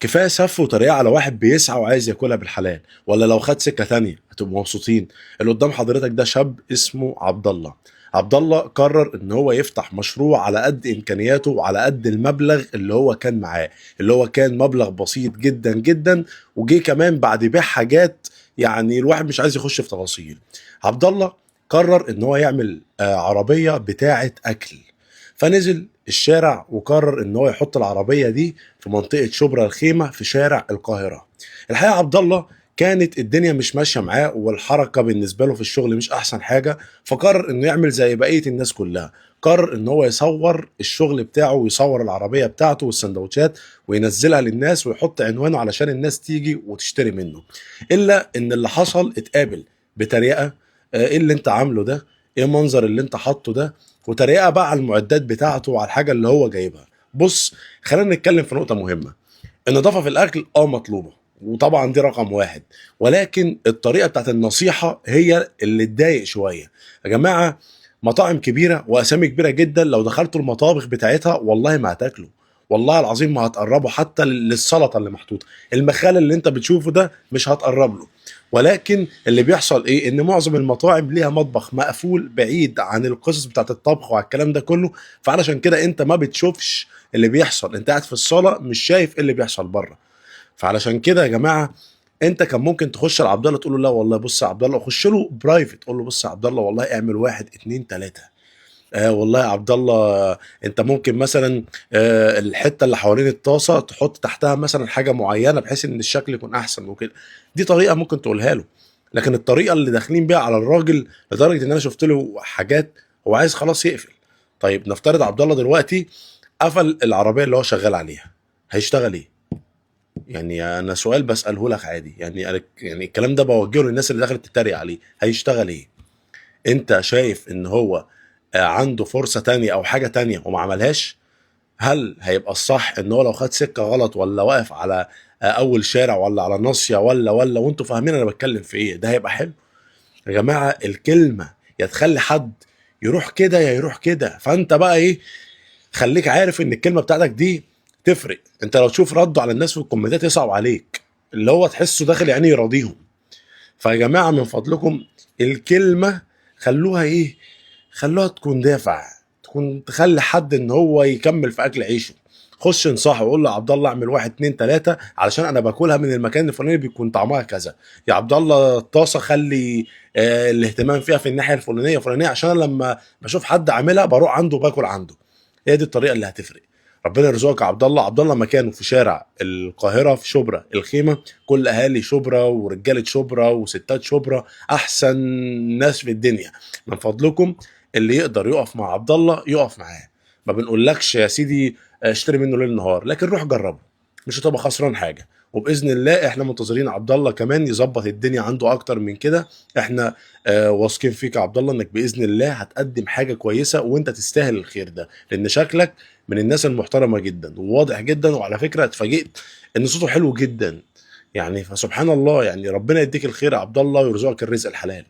كفايه سف وتريقه على واحد بيسعى وعايز ياكلها بالحلال، ولا لو خد سكه تانية هتبقوا مبسوطين. اللي قدام حضرتك ده شاب اسمه عبد الله. عبد الله قرر ان هو يفتح مشروع على قد امكانياته وعلى قد المبلغ اللي هو كان معاه، اللي هو كان مبلغ بسيط جدا جدا، وجي كمان بعد بيع حاجات يعني الواحد مش عايز يخش في تفاصيل. عبد الله قرر ان هو يعمل عربيه بتاعه اكل، فنزل الشارع وقرر ان هو يحط العربيه دي في منطقه شبرا الخيمه في شارع القاهره. الحقيقه عبد الله كانت الدنيا مش ماشيه معاه والحركه بالنسبه له في الشغل مش احسن حاجه، فقرر انه يعمل زي بقيه الناس كلها. قرر ان هو يصور الشغل بتاعه ويصور العربيه بتاعته والسندوتشات وينزلها للناس ويحط عنوانه علشان الناس تيجي وتشتري منه. الا ان اللي حصل اتقابل بتريقه: ايه اللي انت عامله ده؟ ايه المنظر اللي انت حاطه ده؟ وتريقه بقى على المعدات بتاعته وعلى الحاجه اللي هو جايبها. بص، خلينا نتكلم في نقطه مهمه. النظافه في الاكل مطلوبه، وطبعا دي رقم واحد، ولكن الطريقه بتاعت النصيحه هي اللي تضايق شويه. يا جماعه، مطاعم كبيره واسامي كبيره جدا لو دخلتوا المطابخ بتاعتها والله ما هتاكلوا، والله العظيم ما هتقربوا حتى للسلطه اللي محطوطه. المخلل اللي انت بتشوفه ده مش هتقرب له. ولكن اللي بيحصل ايه؟ ان معظم المطاعم ليها مطبخ مقفول بعيد عن القصص بتاعت الطبخ وعلى الكلام ده كله، فعلشان كده انت ما بتشوفش اللي بيحصل، انت قاعد في الصاله مش شايف ايه اللي بيحصل بره. فعلشان كده يا جماعه، انت كان ممكن تخش على عبد الله تقول له: لا والله بص يا عبد الله، خش له برايفت قول له: بص يا عبد الله والله اعمل واحد اتنين تلاته. والله يا عبد الله، انت ممكن مثلا الحته اللي حوالين الطاسه تحط تحتها مثلا حاجه معينه بحيث ان الشكل يكون احسن وكده. دي طريقه ممكن تقولها له. لكن الطريقه اللي داخلين بيها على الراجل لدرجه ان انا شفت له حاجات هو عايز خلاص يقفل. طيب نفترض عبد الله دلوقتي قفل العربيه اللي هو شغال عليها، هيشتغل ايه؟ يعني انا سؤال بساله لك عادي، يعني الكلام ده بوجهه للناس اللي دخلت تتريق عليه. هيشتغل ايه؟ انت شايف ان هو عنده فرصة تانية او حاجة تانية وما عملهاش؟ هل هيبقى الصح ان هو لو خد سكة غلط، ولا واقف على اول شارع، ولا على ناصية، ولا وانتوا فاهمين انا بتكلم في ايه؟ ده هيبقى حلو؟ يا جماعة، الكلمة يا تخلي حد يروح كده يا يروح كده. فانت بقى ايه؟ خليك عارف ان الكلمة بتاعتك دي تفرق. انت لو تشوف رده على الناس في الكومنتات يصعب عليك، اللي هو تحسه داخل يعني يراضيهم. فيا جماعة من فضلكم، الكلمة خلوها ايه؟ خلوها تكون دافع، تكون تخلي حد ان هو يكمل في اكل عيشه. خش انصحه وقول له: يا عبد الله اعمل واحد اتنين تلاته علشان انا باكلها من المكان الفلاني بيكون طعمها كذا. يا عبد الله الطاسه خلي الاهتمام فيها في الناحيه الفلانيه عشان أنا لما بشوف حد عاملها بروح عنده باكل عنده. هي دي الطريقه اللي هتفرق. ربنا يرزقك يا عبد الله. عبد الله مكانه في شارع القاهره في شبرا الخيمه. كل اهالي شبرا ورجاله شبرا وستات شبرا احسن ناس في الدنيا. من فضلكم، اللي يقدر يقف مع عبد الله يقف معاه. ما بنقولكش يا سيدي اشتري منه ليل نهار، لكن روح جربه، مش هتبقى خسران حاجه. وباذن الله احنا منتظرين عبد الله كمان يظبط الدنيا عنده اكتر من كده. احنا واثقين فيك يا عبد الله انك باذن الله هتقدم حاجه كويسه، وانت تستاهل الخير ده، لان شكلك من الناس المحترمه جدا وواضح جدا. وعلى فكره اتفاجئت ان صوته حلو جدا، يعني فسبحان الله. يعني ربنا يديك الخير يا عبد الله ويرزقك الرزق الحلال.